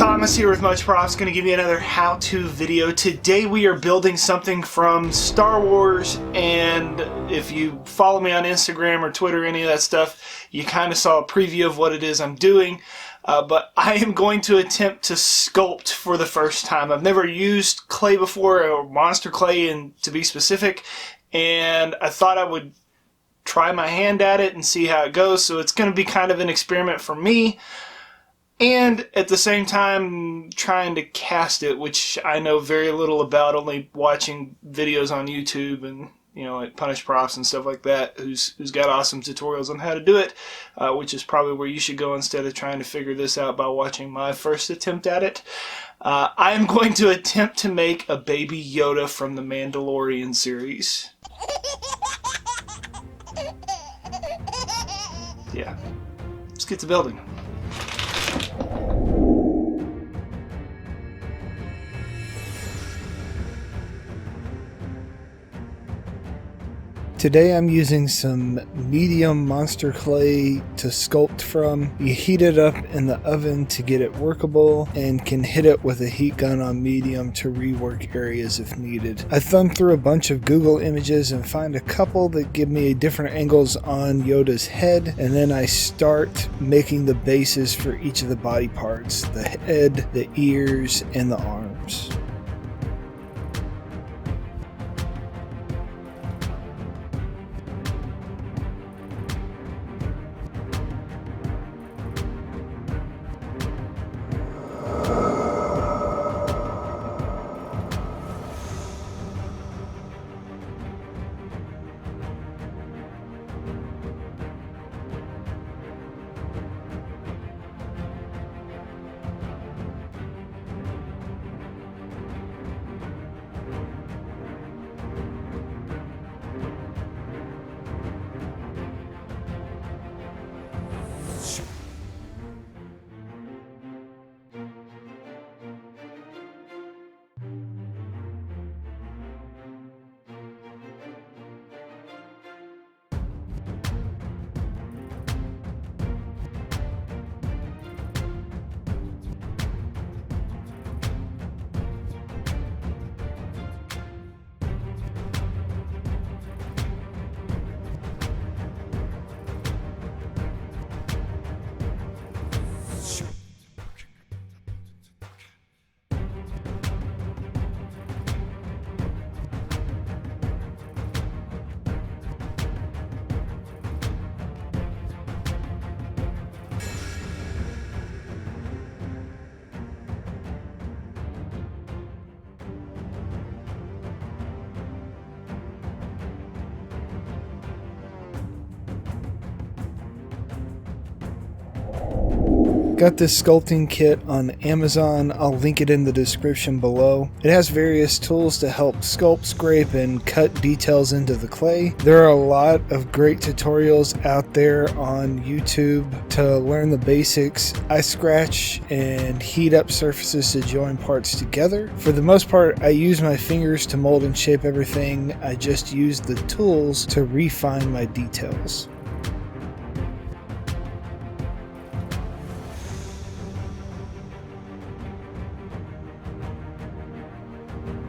Thomas here with Much Props, going to give you another how-to video. Today we are building something from Star Wars, and if you follow me on Instagram or Twitter, any of that stuff, you kind of saw a preview of what it is I'm doing. But I am going to attempt to sculpt for the first time. I've never used clay before, or monster clay to be specific, and I thought I would try my hand at it and see how it goes. So it's going to be kind of an experiment for me. And at the same time, trying to cast it, which I know very little about, only watching videos on YouTube and, like Punish Props and stuff like that, who's got awesome tutorials on how to do it, which is probably where you should go instead of trying to figure this out by watching my first attempt at it. I am going to attempt to make a baby Yoda from the Mandalorian series. Yeah, let's get to building. Today I'm using some medium monster clay to sculpt from. You heat it up in the oven to get it workable and can hit it with a heat gun on medium to rework areas if needed. I thumbed through a bunch of Google images and find a couple that give me different angles on Yoda's head, and then I start making the bases for each of the body parts: the head, the ears, and the arms. Got this sculpting kit on Amazon. I'll link it in the description below. It has various tools to help sculpt, scrape, and cut details into the clay. There are a lot of great tutorials out there on YouTube to learn the basics. I scratch and heat up surfaces to join parts together. For the most part, I use my fingers to mold and shape everything. I just use the tools to refine my details.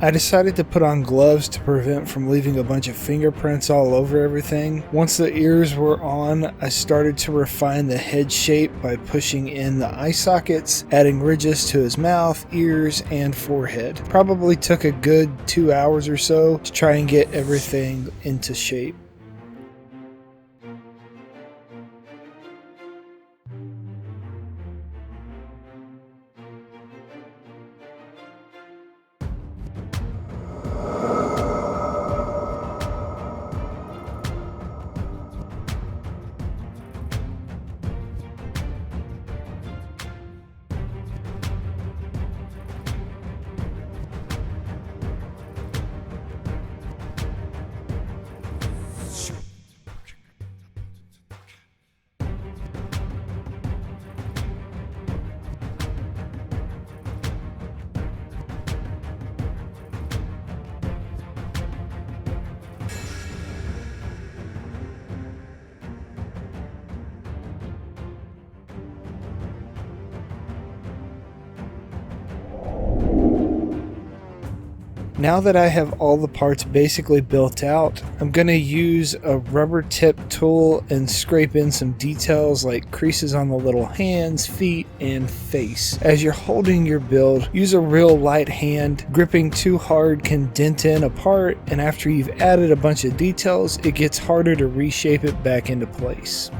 I decided to put on gloves to prevent from leaving a bunch of fingerprints all over everything. Once the ears were on, I started to refine the head shape by pushing in the eye sockets, adding ridges to his mouth, ears, and forehead. Probably took a good 2 hours or so to try and get everything into shape. Now that I have all the parts basically built out, I'm going to use a rubber tip tool and scrape in some details like creases on the little hands, feet, and face. As you're holding your build, use a real light hand. Gripping too hard can dent in a part, and after you've added a bunch of details, it gets harder to reshape it back into place.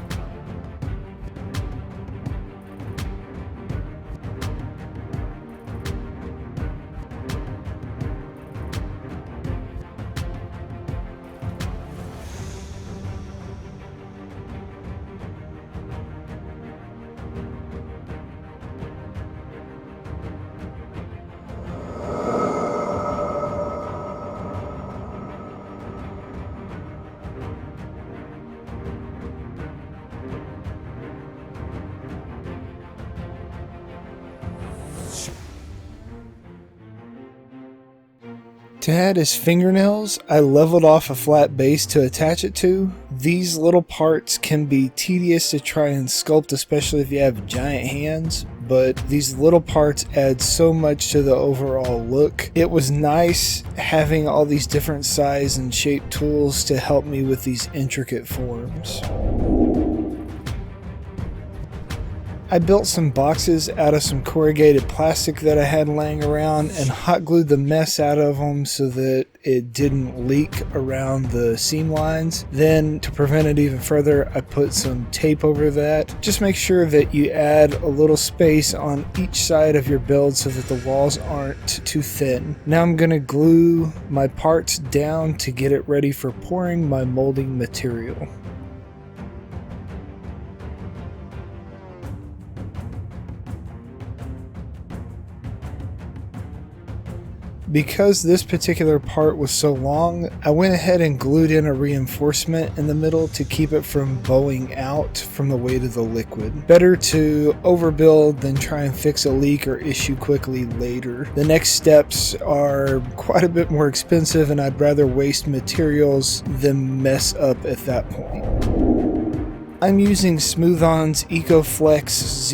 To add his fingernails, I leveled off a flat base to attach it to. These little parts can be tedious to try and sculpt, especially if you have giant hands, but these little parts add so much to the overall look. It was nice having all these different size and shape tools to help me with these intricate forms. I built some boxes out of some corrugated plastic that I had laying around and hot glued the mess out of them so that it didn't leak around the seam lines. Then, to prevent it even further, I put some tape over that. Just make sure that you add a little space on each side of your build so that the walls aren't too thin. Now I'm going to glue my parts down to get it ready for pouring my molding material. Because this particular part was so long, I went ahead and glued in a reinforcement in the middle to keep it from bowing out from the weight of the liquid. Better to overbuild than try and fix a leak or issue quickly later. The next steps are quite a bit more expensive, and I'd rather waste materials than mess up at that point. I'm using Smooth-On's EcoFlex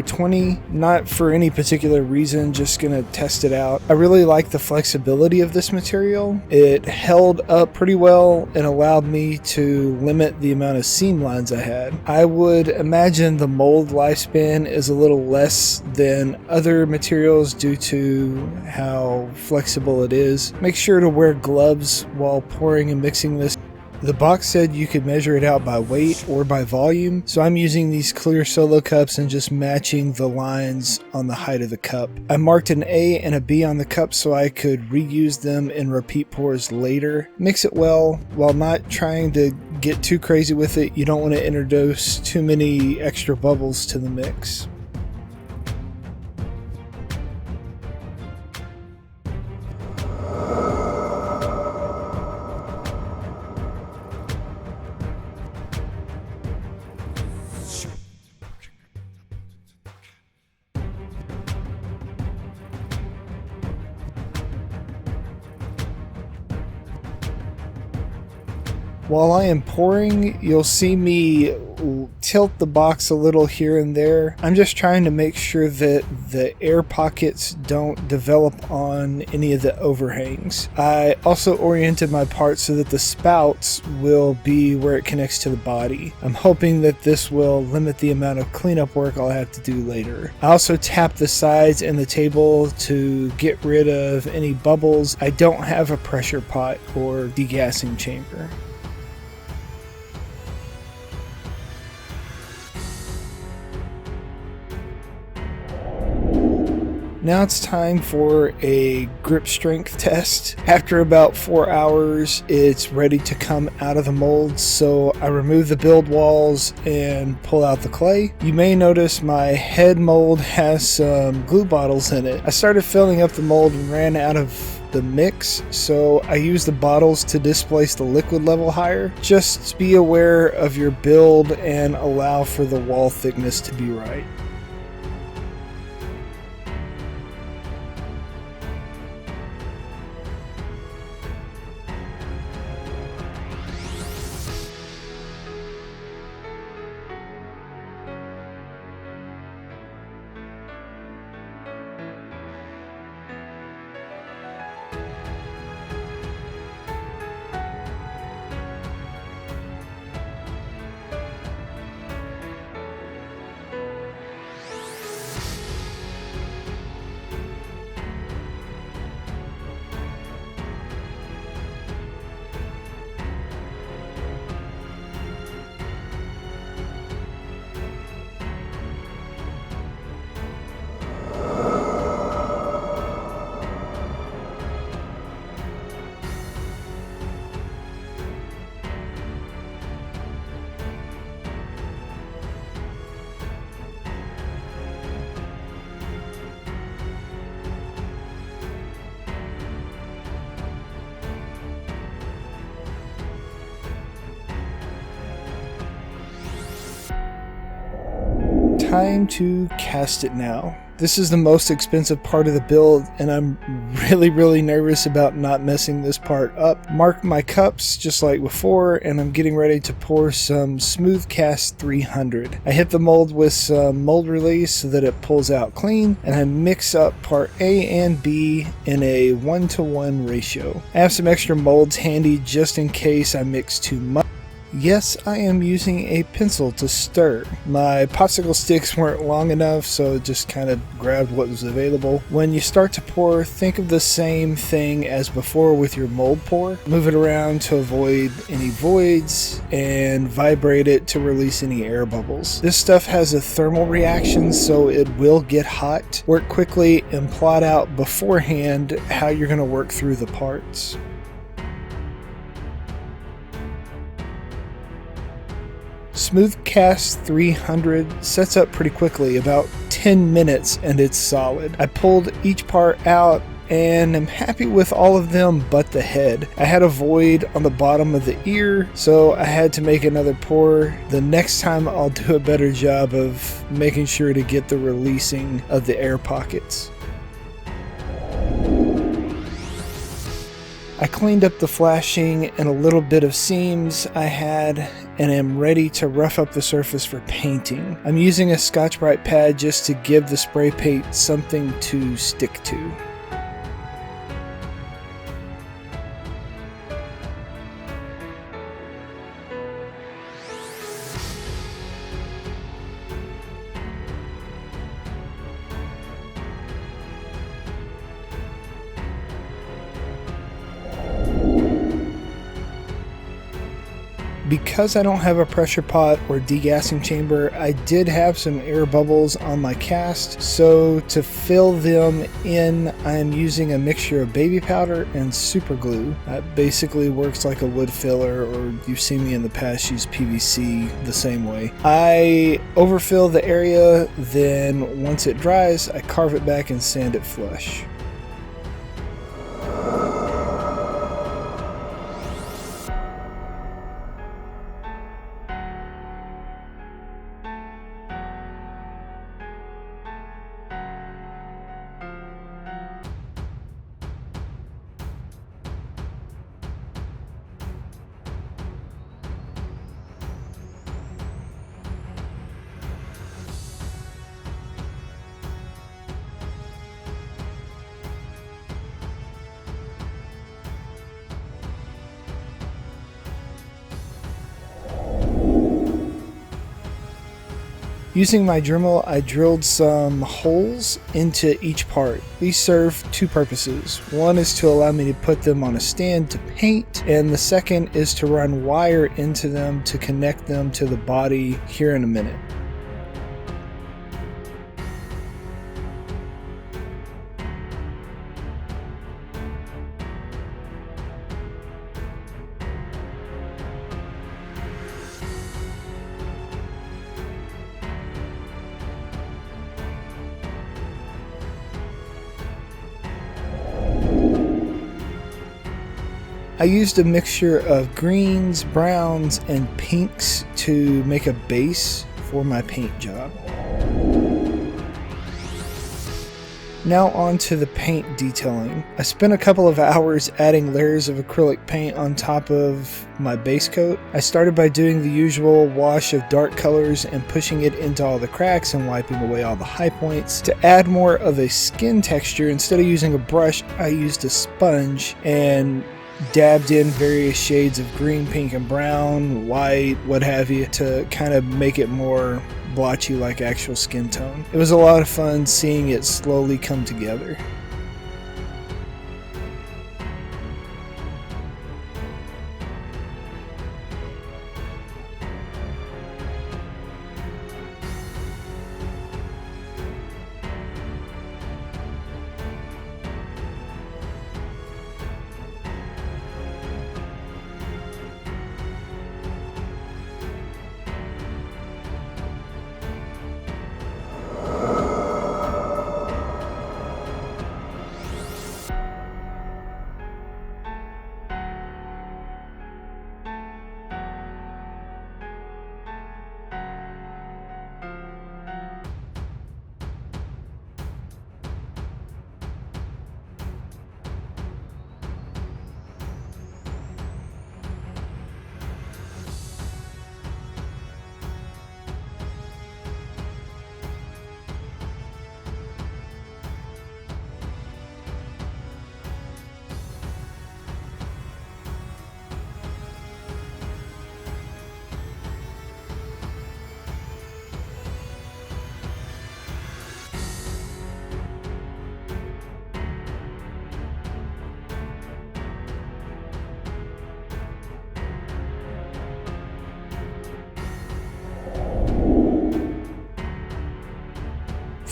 0020, not for any particular reason, just gonna test it out. I really like the flexibility of this material. It held up pretty well and allowed me to limit the amount of seam lines I had. I would imagine the mold lifespan is a little less than other materials due to how flexible it is. Make sure to wear gloves while pouring and mixing this. The box said you could measure it out by weight or by volume, so I'm using these clear solo cups and just matching the lines on the height of the cup. I marked an A and a B on the cup so I could reuse them in repeat pours later. Mix it well while not trying to get too crazy with it. You don't want to introduce too many extra bubbles to the mix. While I am pouring, you'll see me tilt the box a little here and there. I'm just trying to make sure that the air pockets don't develop on any of the overhangs. I also oriented my parts so that the spouts will be where it connects to the body. I'm hoping that this will limit the amount of cleanup work I'll have to do later. I also tapped the sides and the table to get rid of any bubbles. I don't have a pressure pot or degassing chamber. Now it's time for a grip strength test. After about 4 hours, it's ready to come out of the mold, so I remove the build walls and pull out the clay. You may notice my head mold has some glue bottles in it. I started filling up the mold and ran out of the mix, so I use the bottles to displace the liquid level higher. Just be aware of your build and allow for the wall thickness to be right. Time to cast it now. This is the most expensive part of the build, and I'm really nervous about not messing this part up. Mark my cups just like before, and I'm getting ready to pour some Smooth Cast 300. I hit the mold with some mold release so that it pulls out clean, and I mix up part A and B in a 1-to-1 ratio. I have some extra molds handy just in case I mix too much. Yes, I am using a pencil to stir. My popsicle sticks weren't long enough, so just kind of grabbed what was available. When you start to pour, think of the same thing as before with your mold pour. Move it around to avoid any voids and vibrate it to release any air bubbles. This stuff has a thermal reaction, so it will get hot. Work quickly and plot out beforehand how you're going to work through the parts. Smooth Cast 300 sets up pretty quickly, about 10 minutes, and it's solid. I pulled each part out and I'm happy with all of them but the head. I had a void on the bottom of the ear, so I had to make another pour. The next time I'll do a better job of making sure to get the releasing of the air pockets. I cleaned up the flashing and a little bit of seams I had and am ready to rough up the surface for painting. I'm using a Scotch-Brite pad just to give the spray paint something to stick to. Because I don't have a pressure pot or degassing chamber, I did have some air bubbles on my cast, so to fill them in, I am using a mixture of baby powder and super glue. That basically works like a wood filler, or you've seen me in the past use PVC the same way. I overfill the area, then once it dries, I carve it back and sand it flush. Using my Dremel, I drilled some holes into each part. These serve two purposes. One is to allow me to put them on a stand to paint, and the second is to run wire into them to connect them to the body here in a minute. I used a mixture of greens, browns, and pinks to make a base for my paint job. Now on to the paint detailing. I spent a couple of hours adding layers of acrylic paint on top of my base coat. I started by doing the usual wash of dark colors and pushing it into all the cracks and wiping away all the high points. To add more of a skin texture, instead of using a brush, I used a sponge and dabbed in various shades of green, pink, and brown, white, what have you, to kind of make it more blotchy like actual skin tone. It was a lot of fun seeing it slowly come together.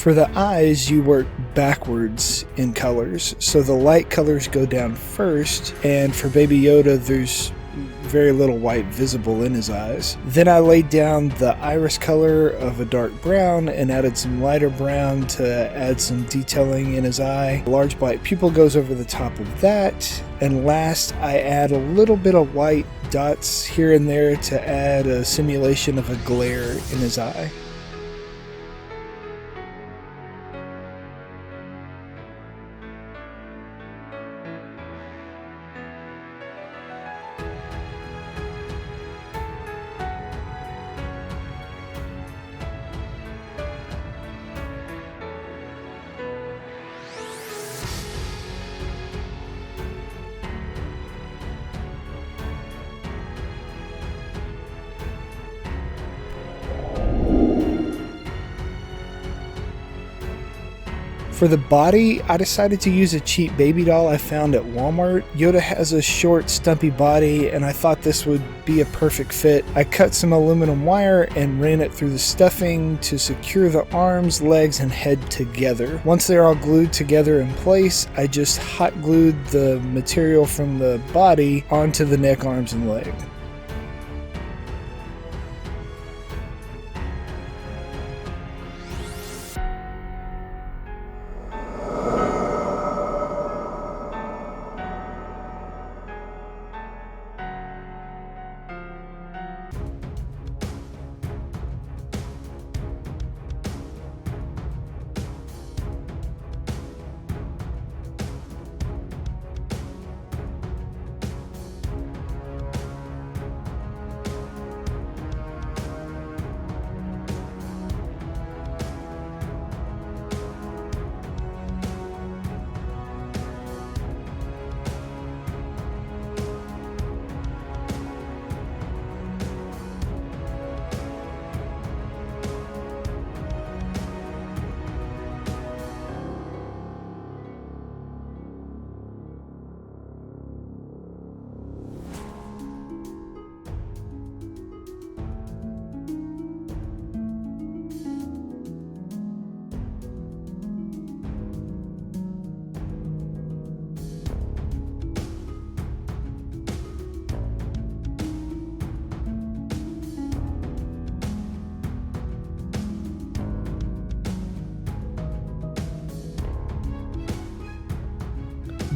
For the eyes, you work backwards in colors, so the light colors go down first, and for Baby Yoda, there's very little white visible in his eyes. Then I laid down the iris color of a dark brown and added some lighter brown to add some detailing in his eye. A large black pupil goes over the top of that. And last, I add a little bit of white dots here and there to add a simulation of a glare in his eye. For the body, I decided to use a cheap baby doll I found at Walmart. Yoda has a short, stumpy body, and I thought this would be a perfect fit. I cut some aluminum wire and ran it through the stuffing to secure the arms, legs, and head together. Once they're all glued together in place, I just hot glued the material from the body onto the neck, arms, and leg.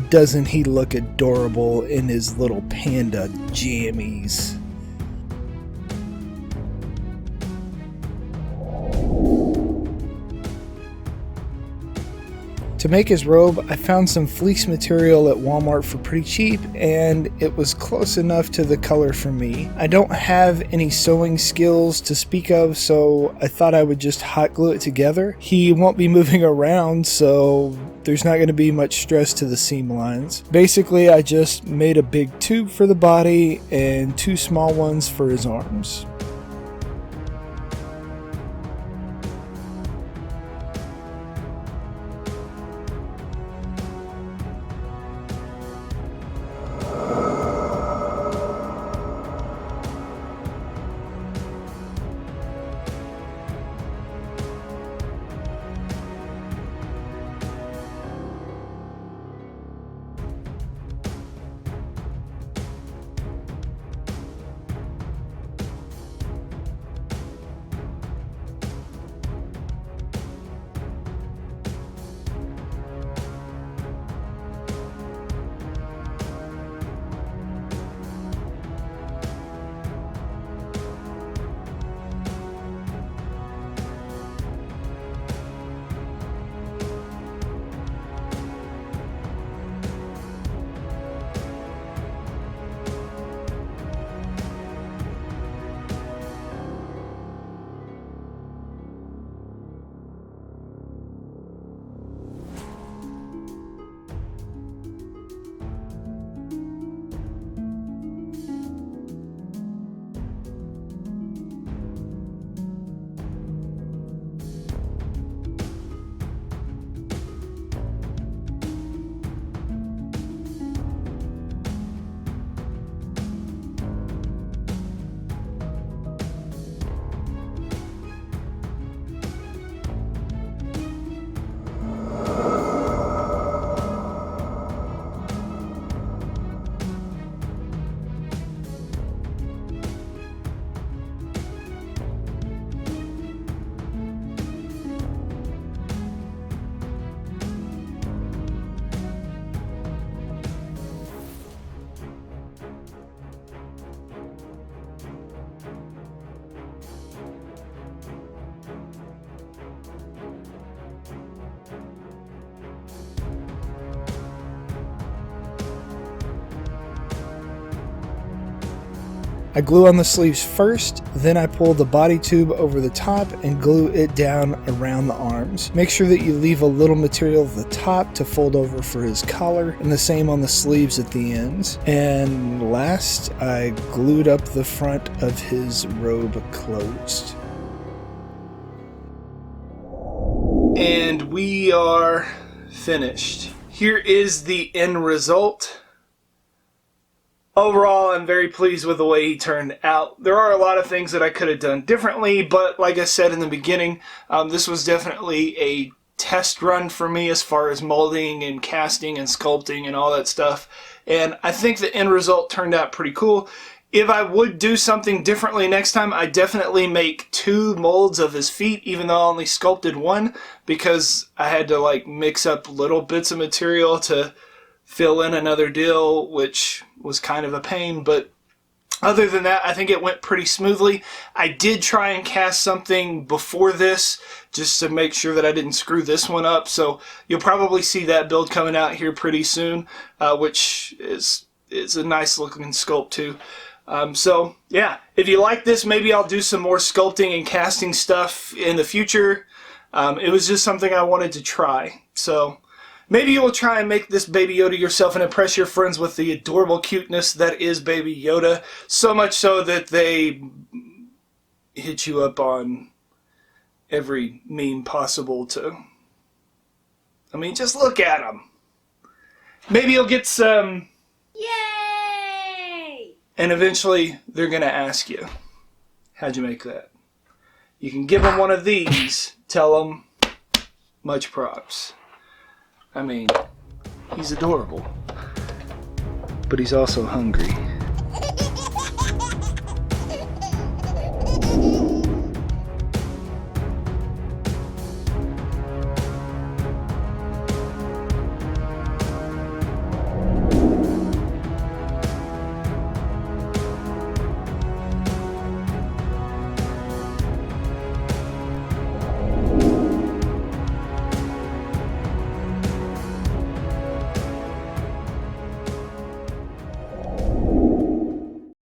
Doesn't he look adorable in his little panda jammies? To make his robe, I found some fleece material at Walmart for pretty cheap, and it was close enough to the color for me. I don't have any sewing skills to speak of, so I thought I would just hot glue it together. He won't be moving around, so there's not going to be much stress to the seam lines. Basically, I just made a big tube for the body and two small ones for his arms. I glue on the sleeves first, then I pull the body tube over the top and glue it down around the arms. Make sure that you leave a little material at the top to fold over for his collar, and the same on the sleeves at the ends. And last, I glued up the front of his robe closed. And we are finished. Here is the end result. Overall, I'm very pleased with the way he turned out. There are a lot of things that I could have done differently, but like I said in the beginning, this was definitely a test run for me as far as molding and casting and sculpting and all that stuff. And I think the end result turned out pretty cool. If I would do something differently next time, I'd definitely make 2 molds of his feet, even though I only sculpted 1, because I had to like mix up little bits of material to fill in another deal, which was kind of a pain. But other than that, I think it went pretty smoothly. I did try and cast something before this just to make sure that I didn't screw this one up. So you'll probably see that build coming out here pretty soon, which is a nice looking sculpt too. So yeah, if you like this, maybe I'll do some more sculpting and casting stuff in the future. It was just something I wanted to try. So maybe you will try and make this Baby Yoda yourself and impress your friends with the adorable cuteness that is Baby Yoda. So much so that they hit you up on every meme possible to... I mean, just look at him. Maybe you'll get some... Yay! And eventually they're going to ask you, how'd you make that? You can give them one of these, tell them, much props. I mean, he's adorable, but he's also hungry.